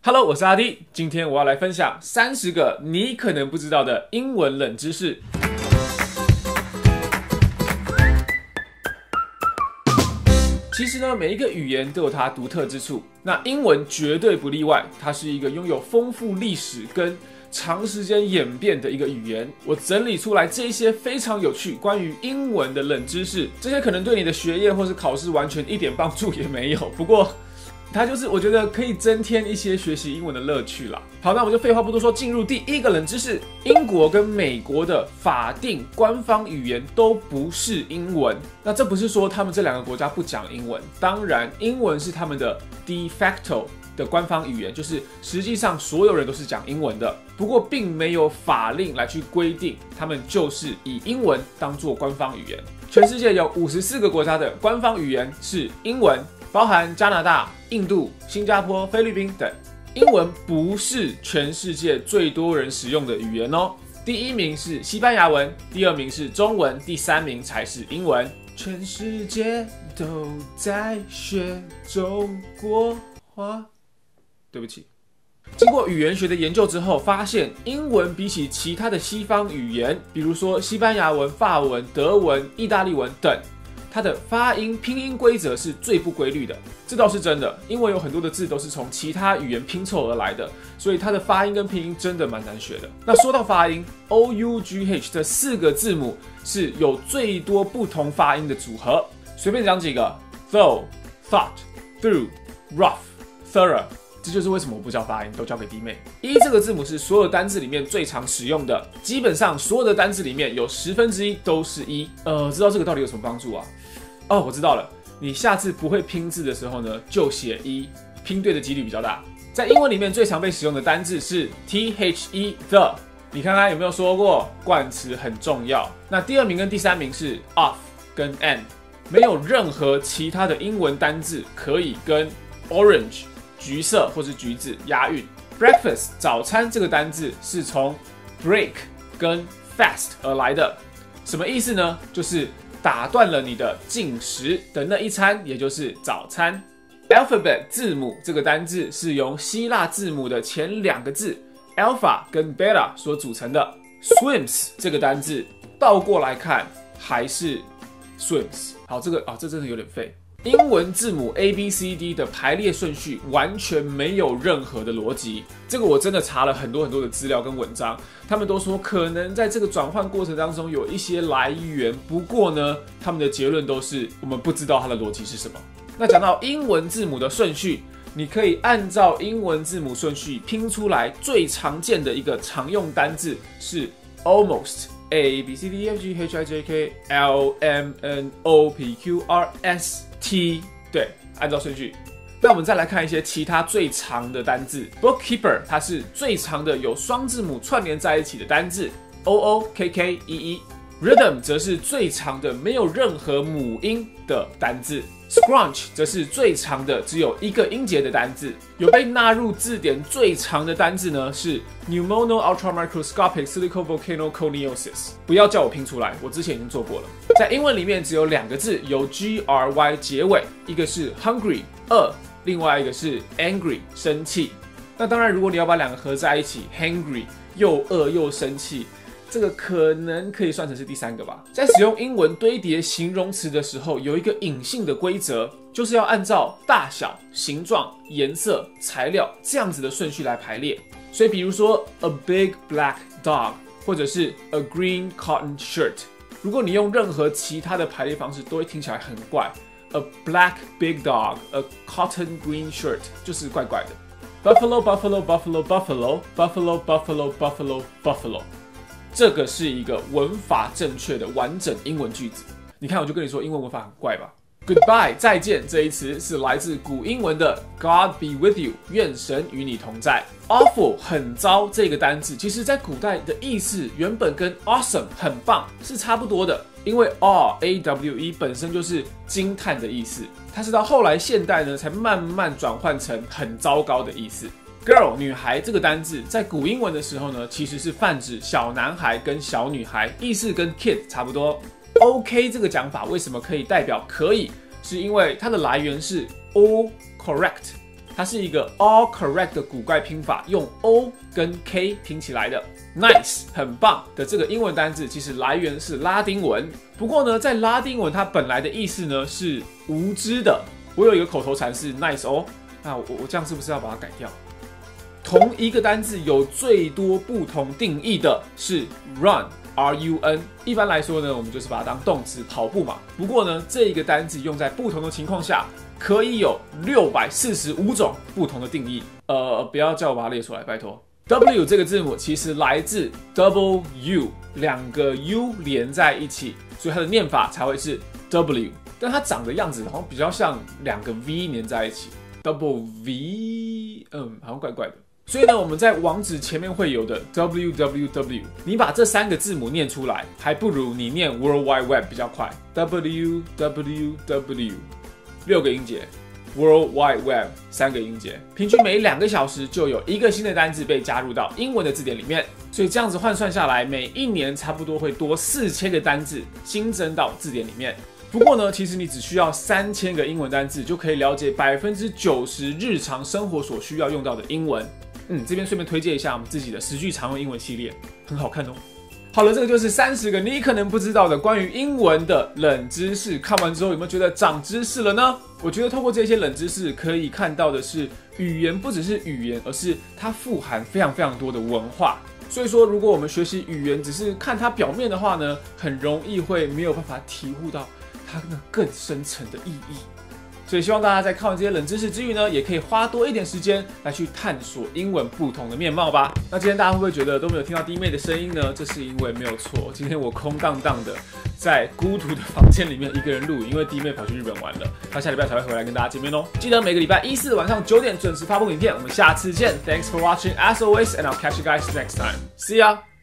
Hello， 我是阿 D， 今天我要来分享30个你可能不知道的英文冷知识。其实呢，每一个语言都有它独特之处，那英文绝对不例外。它是一个拥有丰富历史跟长时间演变的一个语言。我整理出来这一些非常有趣关于英文的冷知识，这些可能对你的学业或是考试完全一点帮助也没有。不过它就是我觉得可以增添一些学习英文的乐趣啦。好，那我们就废话不多说，进入第一个冷知识：英国跟美国的法定官方语言都不是英文。那这不是说他们这两个国家不讲英文，当然英文是他们的 de facto 的官方语言，就是实际上所有人都是讲英文的。不过并没有法令来去规定他们就是以英文当作官方语言。全世界有54个国家的官方语言是英文，包含加拿大、印度、新加坡、菲律宾等。英文不是全世界最多人使用的语言哦。第一名是西班牙文，第二名是中文，第三名才是英文。全世界都在学中国话。对不起。经过语言学的研究之后，发现英文比起其他的西方语言，比如说西班牙文、法文、德文、意大利文等，它的发音拼音规则是最不规律的。这倒是真的，因为有很多的字都是从其他语言拼凑而来的，所以它的发音跟拼音真的蛮难学的。那说到发音 ，OUGH 这4个字母是有最多不同发音的组合，随便讲几个 ：though、thought、through、rough、thorough。这就是为什么我不教发音，都交给弟妹。这个字母是所有单字里面最常使用的，基本上所有的单字里面有1/10都是知道这个到底有什么帮助啊？哦，我知道了，你下次不会拼字的时候呢，就写拼对的几率比较大。在英文里面最常被使用的单字是 the， 你看看有没有说过冠词很重要。那第二名跟第三名是 of 跟 and， 没有任何其他的英文单字可以跟 orange橘色或是橘子押韵。Breakfast 早餐这个单字是从 break 跟 fast 而来的，什么意思呢？就是打断了你的进食的那一餐，也就是早餐。Alphabet 字母这个单字是由希腊字母的前2个字 alpha 跟 beta 所组成的。Swims 这个单字倒过来看还是 swims。好，这真的有点废。英文字母 ABCD 的排列顺序完全没有任何的逻辑，这个我真的查了很多的资料跟文章，他们都说可能在这个转换过程当中有一些来源，不过呢，他们的结论都是我们不知道它的逻辑是什么。那讲到英文字母的顺序，你可以按照英文字母顺序拼出来，最常见的一个常用单字是 almost。A B C D E F G H I J K L M N O P Q R S T， 对，按照顺序。那我们再来看一些其他最长的单字。Bookkeeper 它是最长的有双字母串联在一起的单字 O O K K E E。Rhythm 则是最长的没有任何母音的单字。Scrunch 则是最长的只有1个音节的单字。有被纳入字典最长的单字呢是 Pneumono Ultramicroscopic Silicovolcanoconiosis。不要叫我拼出来，我之前已经做过了。在英文里面只有2个字由 GRY 结尾，一个是 hungry 饿，另外一个是 angry 生气。那当然，如果你要把2个合在一起 ，hangry 又饿又生气。这个可能可以算成是第3个吧。在使用英文堆叠形容词的时候，有一个隐性的规则，就是要按照大小、形状、颜色、材料这样子的顺序来排列。所以比如说 a big black dog 或者是 a green cotton shirt， 如果你用任何其他的排列方式，都会听起来很怪。a black big dog， a cotton green shirt 就是怪怪的。Buffalo buffalo buffalo buffalo buffalo buffalo buffalo buffalo。这个是一个文法正确的完整英文句子。你看，我就跟你说，英文文法很怪吧 ？Goodbye 再见这一词是来自古英文的 God be with you， 愿神与你同在。Awful 很糟这个单字，其实在古代的意思原本跟 awesome 很棒是差不多的，因为 awe 本身就是惊叹的意思，它是到后来现代呢才慢慢转换成很糟糕的意思。Girl 女孩这个单字在古英文的时候呢，其实是泛指小男孩跟小女孩，意思跟 kid 差不多。OK 这个讲法为什么可以代表可以，是因为它的来源是 all correct，它是一个 all correct 的古怪拼法，用 O 跟 K 拼起来的。Nice 很棒的这个英文单字其实来源是拉丁文，不过呢，在拉丁文它本来的意思呢是无知的。我有一个口头禅是 nice 哦，那我这样是不是要把它改掉？同一个单字有最多不同定义的是 run。RUN 一般来说呢，我们就是把它当动词跑步嘛。不过呢，这一个单字用在不同的情况下，可以有645种不同的定义。不要叫我把它列出来，拜托。W 这个字母其实来自 double U， 2个 U 连在一起，所以它的念法才会是 W。但它长的样子好像比较像2个 V 连在一起 ，double V， 好像怪怪的。所以呢，我们在网址前面会有的 www， 你把这3个字母念出来，还不如你念 World Wide Web 比较快。www 6个音节 ，World Wide Web 3个音节，平均每2个小时就有1个新的单字被加入到英文的字典里面。所以这样子换算下来，每1年差不多会多4000个单字新增到字典里面。不过呢，其实你只需要3000个英文单字就可以了解90%日常生活所需要用到的英文。这边顺便推荐一下我们自己的10句常用英文系列，很好看哦。好了，这个就是30个你可能不知道的关于英文的冷知识。看完之后有没有觉得长知识了呢？我觉得透过这些冷知识可以看到的是，语言不只是语言，而是它富含非常非常多的文化。所以说，如果我们学习语言只是看它表面的话呢，很容易会没有办法体悟到它那更深层的意义。所以希望大家在看完这些冷知识之余呢，也可以花多一点时间来去探索英文不同的面貌吧。那今天大家会不会觉得都没有听到弟妹的声音呢？这是因为没有错，今天我空荡荡的在孤独的房间里面一个人录影，因为弟妹跑去日本玩了，她下礼拜才会回来跟大家见面哦。记得每个礼拜1、4的晚上9点准时发布影片，我们下次见。Thanks for watching as always, and I'll catch you guys next time. See ya.